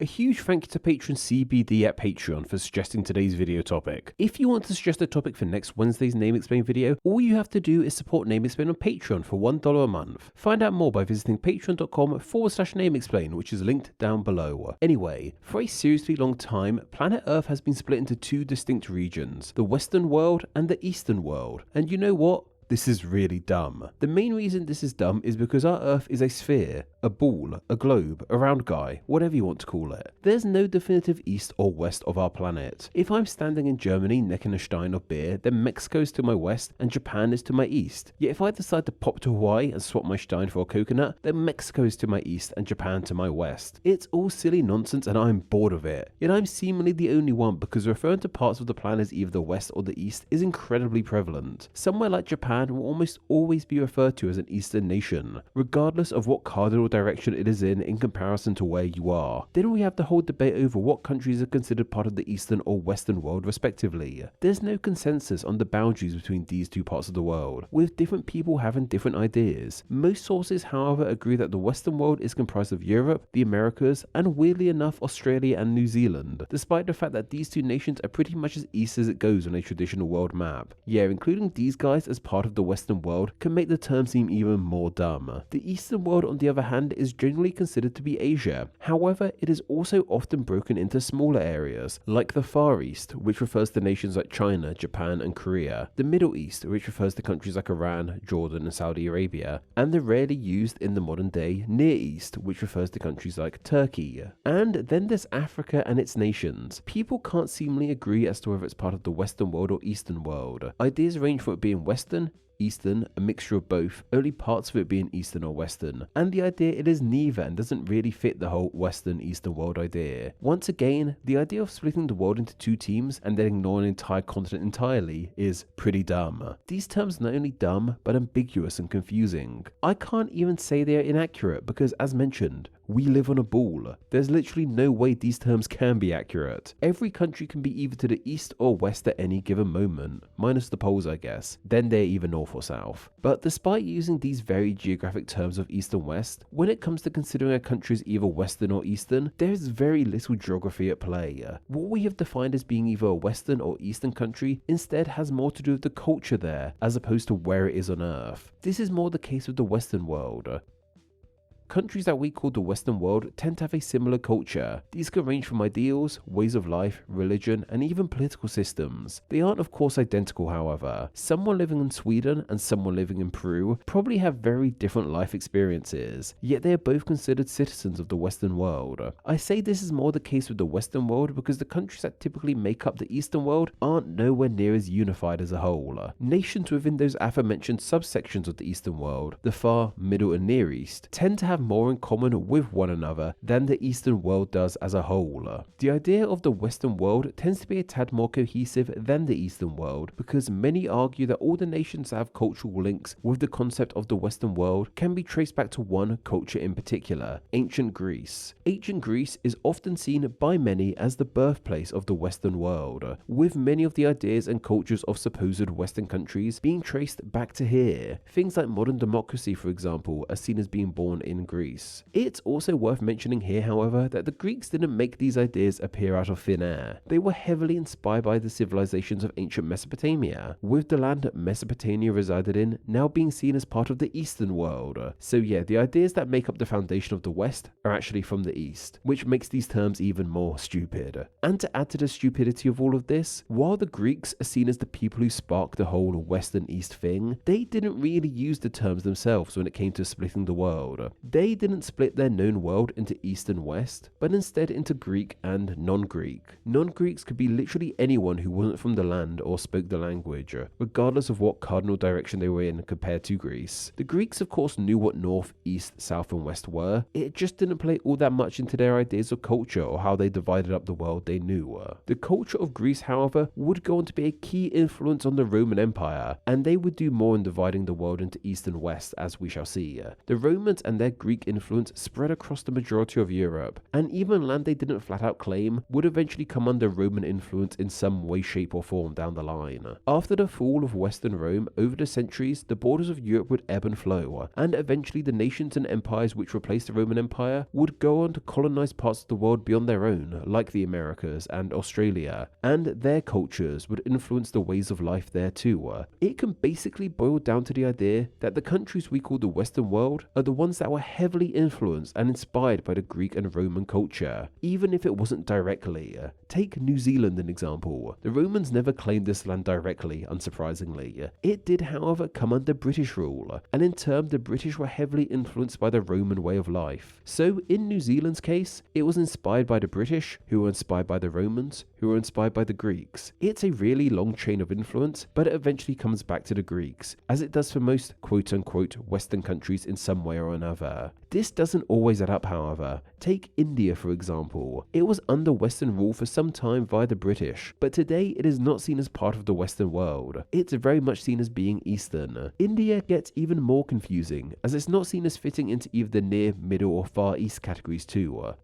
A huge thank you to patron CBD at Patreon for suggesting today's video topic. If you want to suggest a topic for next Wednesday's Name Explain video, all you have to do is support Name Explain on Patreon for $1 a month. Find out more by visiting patreon.com/nameexplain, which is linked down below. Anyway, for a seriously long time, planet Earth has been split into two distinct regions, the Western world and the Eastern world. And you know what? This is really dumb. The main reason this is dumb is because our Earth is a sphere, a ball, a globe, a round guy, whatever you want to call it. There's no definitive east or west of our planet. If I'm standing in Germany necking a stein of beer, then Mexico is to my west and Japan is to my east. Yet if I decide to pop to Hawaii and swap my stein for a coconut, then Mexico is to my east and Japan to my west. It's all silly nonsense and I'm bored of it. Yet I'm seemingly the only one because referring to parts of the planet as either the west or the east is incredibly prevalent. Somewhere like Japan will almost always be referred to as an eastern nation, regardless of what cardinal direction it is in comparison to where you are. Then we have the whole debate over what countries are considered part of the eastern or western world respectively. There's no consensus on the boundaries between these two parts of the world, with different people having different ideas. Most sources however agree that the western world is comprised of Europe, the Americas, and weirdly enough Australia and New Zealand, despite the fact that these two nations are pretty much as east as it goes on a traditional world map. Yeah, including these guys as part of the Western world can make the term seem even more dumb. The Eastern world on the other hand is generally considered to be Asia. However, it is also often broken into smaller areas, like the Far East, which refers to nations like China, Japan and Korea, the Middle East, which refers to countries like Iran, Jordan and Saudi Arabia, and the rarely used in the modern day Near East, which refers to countries like Turkey. And then there's Africa and its nations. People can't seemingly agree as to whether it's part of the Western world or Eastern world. Ideas range from it being Western, Eastern, a mixture of both, only parts of it being Eastern or Western, and the idea it is neither and doesn't really fit the whole Western Eastern world idea. Once again, the idea of splitting the world into two teams and then ignoring an entire continent entirely is pretty dumb. These terms are not only dumb, but ambiguous and confusing. I can't even say they are inaccurate because, as mentioned, we live on a ball. There's literally no way these terms can be accurate. Every country can be either to the east or west at any given moment, minus the poles I guess, then they're either north or south. But despite using these very geographic terms of east and west, when it comes to considering a country as either western or eastern, there is very little geography at play. What we have defined as being either a western or eastern country instead has more to do with the culture there, as opposed to where it is on Earth. This is more the case with the Western world. Countries that we call the Western world tend to have a similar culture. These can range from ideals, ways of life, religion, and even political systems. They aren't of course identical however. Someone living in Sweden and someone living in Peru probably have very different life experiences, yet they are both considered citizens of the Western world. I say this is more the case with the Western world because the countries that typically make up the Eastern world aren't nowhere near as unified as a whole. Nations within those aforementioned subsections of the Eastern world, the Far, Middle, and Near East, tend to have more in common with one another than the Eastern world does as a whole. The idea of the Western world tends to be a tad more cohesive than the Eastern world because many argue that all the nations that have cultural links with the concept of the Western world can be traced back to one culture in particular, ancient Greece. Ancient Greece is often seen by many as the birthplace of the Western world, with many of the ideas and cultures of supposed Western countries being traced back to here. Things like modern democracy, for example, are seen as being born in Greece. It's also worth mentioning here, however, that the Greeks didn't make these ideas appear out of thin air. They were heavily inspired by the civilizations of ancient Mesopotamia, with the land Mesopotamia resided in now being seen as part of the Eastern world. So yeah, the ideas that make up the foundation of the West are actually from the East, which makes these terms even more stupid. And to add to the stupidity of all of this, while the Greeks are seen as the people who sparked the whole West and East thing, they didn't really use the terms themselves when it came to splitting the world. They didn't split their known world into East and West, but instead into Greek and non-Greek. Non-Greeks could be literally anyone who wasn't from the land or spoke the language, regardless of what cardinal direction they were in compared to Greece. The Greeks of course knew what north, east, south and west were, it just didn't play all that much into their ideas of culture or how they divided up the world they knew. The culture of Greece, however, would go on to be a key influence on the Roman Empire, and they would do more in dividing the world into East and West, as we shall see. The Romans and their Greek influence spread across the majority of Europe, and even land they didn't flat out claim would eventually come under Roman influence in some way, shape or form down the line. After the fall of Western Rome, over the centuries, the borders of Europe would ebb and flow, and eventually the nations and empires which replaced the Roman Empire would go on to colonize parts of the world beyond their own, like the Americas and Australia, and their cultures would influence the ways of life there too. It can basically boil down to the idea that the countries we call the Western world are the ones that were heavily influenced and inspired by the Greek and Roman culture, even if it wasn't directly. Take New Zealand an example. The Romans never claimed this land directly, unsurprisingly. It did, however, come under British rule, and in turn the British were heavily influenced by the Roman way of life. So in New Zealand's case, it was inspired by the British, who were inspired by the Romans, who were inspired by the Greeks. It's a really long chain of influence, but it eventually comes back to the Greeks, as it does for most quote-unquote Western countries in some way or another. This doesn't always add up, however. Take India for example. It was under Western rule for some time via the British, but today it is not seen as part of the Western world. It's very much seen as being Eastern. India gets even more confusing, as it's not seen as fitting into either the near, middle or far east categories too.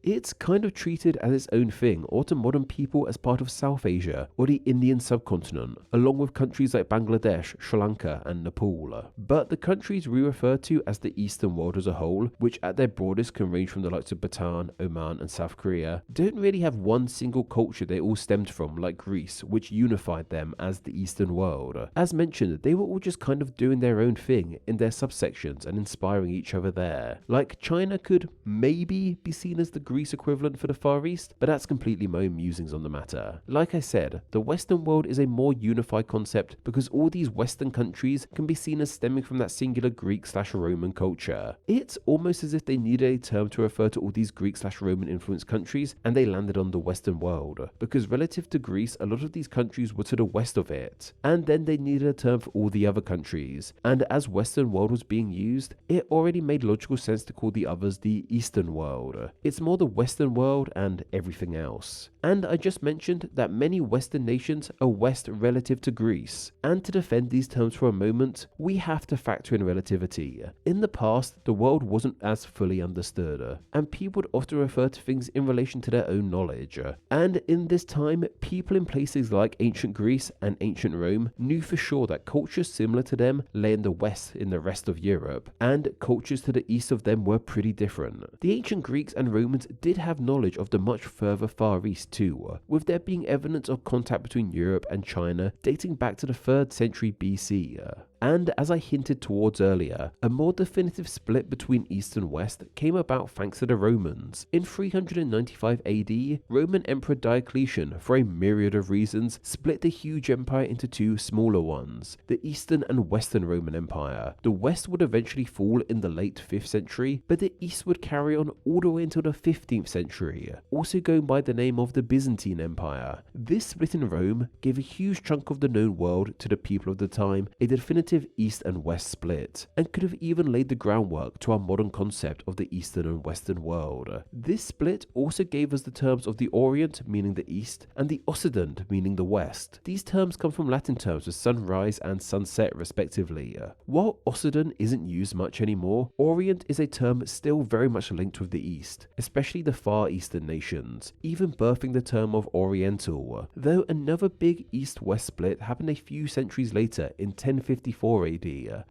It's kind of treated as its own thing, or to modern people as part of South Asia or the Indian subcontinent, along with countries like Bangladesh, Sri Lanka and Nepal. But the countries we refer to as the Eastern world as a whole, which at their broadest can range from the likes of Bhutan, Oman and South Korea, don't really have one single culture they all stemmed from like Greece, which unified them as the Eastern world. As mentioned, they were all just kind of doing their own thing in their subsections and inspiring each other there. Like China could maybe be seen as the Greece equivalent for the Far East, but that's completely my own musings on the matter. Like I said, the Western world is a more unified concept because all these Western countries can be seen as stemming from that singular Greek/Roman culture. It's almost as if they needed a term to refer to all these Greek/Roman influenced countries, and they landed on the Western world, because relative to Greece, a lot of these countries were to the west of it, and then they needed a term for all the other countries, and as Western world was being used, it already made logical sense to call the others the Eastern world. It's more the Western world and everything else. And I just mentioned that many Western nations are West relative to Greece, and to defend these terms for a moment, we have to factor in relativity. In the past, the world wasn't as fully understood, and people would often refer to things in relation to their own knowledge. And in this time, people in places like ancient Greece and ancient Rome knew for sure that cultures similar to them lay in the west in the rest of Europe, and cultures to the east of them were pretty different. The ancient Greeks and Romans did have knowledge of the much further Far East too, with there being evidence of contact between Europe and China dating back to the 3rd century BC. And as I hinted towards earlier, a more definitive split between East and West came about thanks to the Romans. In 395 AD, Roman Emperor Diocletian, for a myriad of reasons, split the huge empire into two smaller ones, the Eastern and Western Roman Empire. The West would eventually fall in the late 5th century, but the East would carry on all the way until the 15th century, also going by the name of the Byzantine Empire. This split in Rome gave a huge chunk of the known world to the people of the time a definitive East and West split, and could have even laid the groundwork to our modern concept of the Eastern and Western world. This split also gave us the terms of the Orient, meaning the East, and the Occident, meaning the West. These terms come from Latin terms of sunrise and sunset, respectively. While Occident isn't used much anymore, Orient is a term still very much linked with the East, especially the Far Eastern nations, even birthing the term of Oriental, though another big East-West split happened a few centuries later in 1054 AD.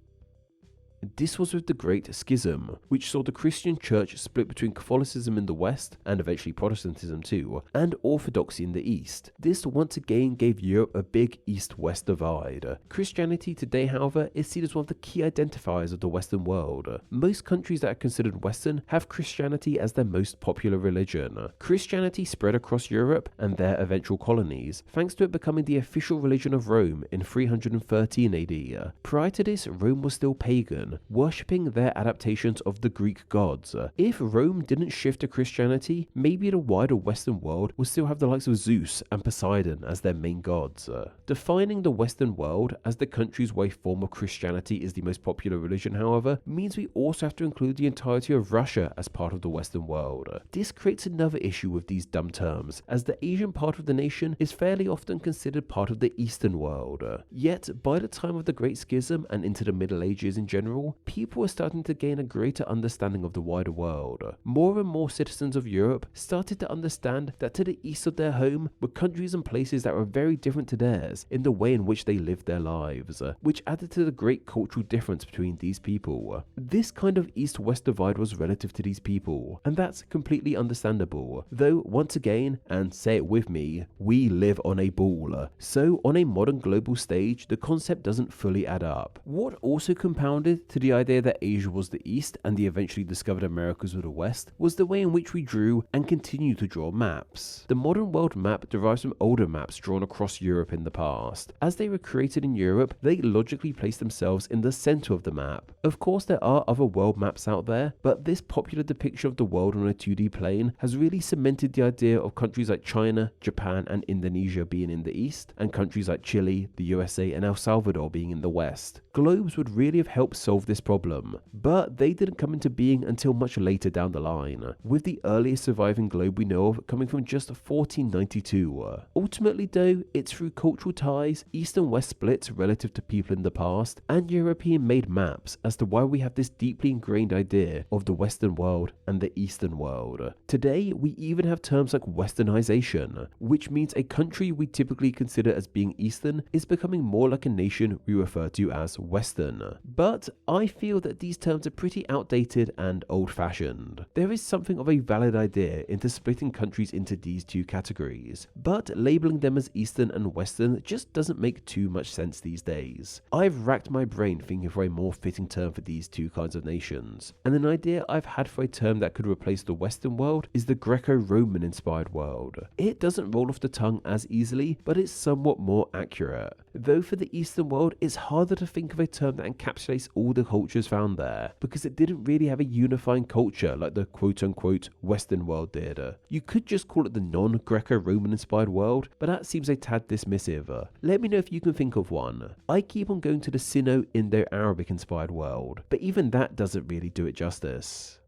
This was with the Great Schism, which saw the Christian Church split between Catholicism in the West, and eventually Protestantism too, and Orthodoxy in the East. This once again gave Europe a big East-West divide. Christianity today, however, is seen as one of the key identifiers of the Western world. Most countries that are considered Western have Christianity as their most popular religion. Christianity spread across Europe and their eventual colonies, thanks to it becoming the official religion of Rome in 313 AD. Prior to this, Rome was still pagan, worshipping their adaptations of the Greek gods. If Rome didn't shift to Christianity, maybe the wider Western world would still have the likes of Zeus and Poseidon as their main gods. Defining the Western world as the countries where a form of Christianity is the most popular religion, however, means we also have to include the entirety of Russia as part of the Western world. This creates another issue with these dumb terms, as the Asian part of the nation is fairly often considered part of the Eastern world. Yet, by the time of the Great Schism and into the Middle Ages in general, general, people were starting to gain a greater understanding of the wider world. More and more citizens of Europe started to understand that to the east of their home were countries and places that were very different to theirs in the way in which they lived their lives, which added to the great cultural difference between these people. This kind of east-west divide was relative to these people, and that's completely understandable. Though, once again, and say it with me, we live on a ball. So, on a modern global stage, the concept doesn't fully add up. What also compounded to the idea that Asia was the east and the eventually discovered Americas were the west was the way in which we drew and continue to draw maps. The modern world map derives from older maps drawn across Europe in the past. As they were created in Europe, they logically place themselves in the center of the map. Of course, there are other world maps out there, but this popular depiction of the world on a 2D plane has really cemented the idea of countries like China, Japan, and Indonesia being in the east, and countries like Chile, the USA, and El Salvador being in the west. Globes would really have helped solve this problem, but they didn't come into being until much later down the line, with the earliest surviving globe we know of coming from just 1492. Ultimately though, it's through cultural ties, east and west splits relative to people in the past, and European-made maps as to why we have this deeply ingrained idea of the Western world and the Eastern world. Today, we even have terms like Westernization, which means a country we typically consider as being Eastern is becoming more like a nation we refer to as Western. But I feel that these terms are pretty outdated and old-fashioned. There is something of a valid idea into splitting countries into these two categories, but labeling them as Eastern and Western just doesn't make too much sense these days. I've racked my brain thinking for a more fitting term for these two kinds of nations, and an idea I've had for a term that could replace the Western world is the Greco-Roman inspired world. It doesn't roll off the tongue as easily, but it's somewhat more accurate. Though for the Eastern world, it's harder to think of a term that encapsulates all the cultures found there, because it didn't really have a unifying culture like the quote-unquote Western world did. You could just call it the non-Greco-Roman inspired world, but that seems a tad dismissive. Let me know if you can think of one. I keep on going to the Sino-Indo-Arabic inspired world, but even that doesn't really do it justice.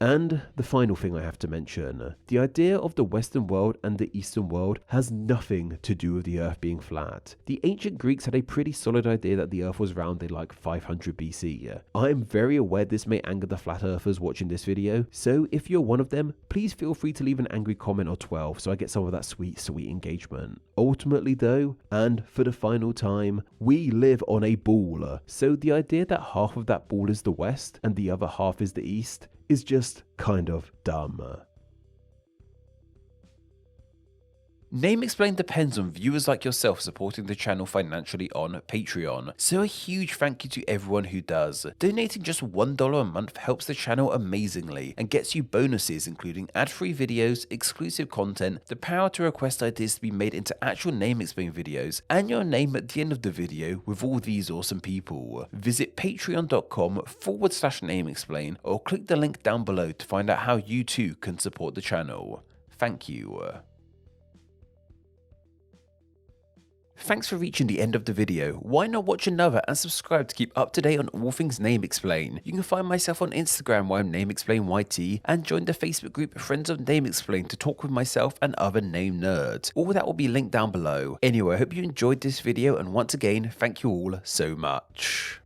And the final thing I have to mention, the idea of the Western world and the Eastern world has nothing to do with the Earth being flat. The ancient Greeks had a pretty solid idea that the Earth was round in like 500 BC. I am very aware this may anger the flat earthers watching this video, so if you're one of them, please feel free to leave an angry comment or 12 so I get some of that sweet engagement. Ultimately though, and for the final time, we live on a ball. So the idea that half of that ball is the West and the other half is the East is just kind of dumb. Name Explain depends on viewers like yourself supporting the channel financially on Patreon, so a huge thank you to everyone who does. Donating just $1 a month helps the channel amazingly and gets you bonuses including ad-free videos, exclusive content, the power to request ideas to be made into actual Name Explain videos, and your name at the end of the video with all these awesome people. Visit patreon.com/NameExplain or click the link down below to find out how you too can support the channel. Thank you. Thanks for reaching the end of the video. Why not watch another and subscribe to keep up to date on all things Name Explain. You can find myself on Instagram where I'm Name Explain YT, and join the Facebook group Friends of Name Explain to talk with myself and other name nerds. All that will be linked down below. Anyway, I hope you enjoyed this video, and once again, thank you all so much.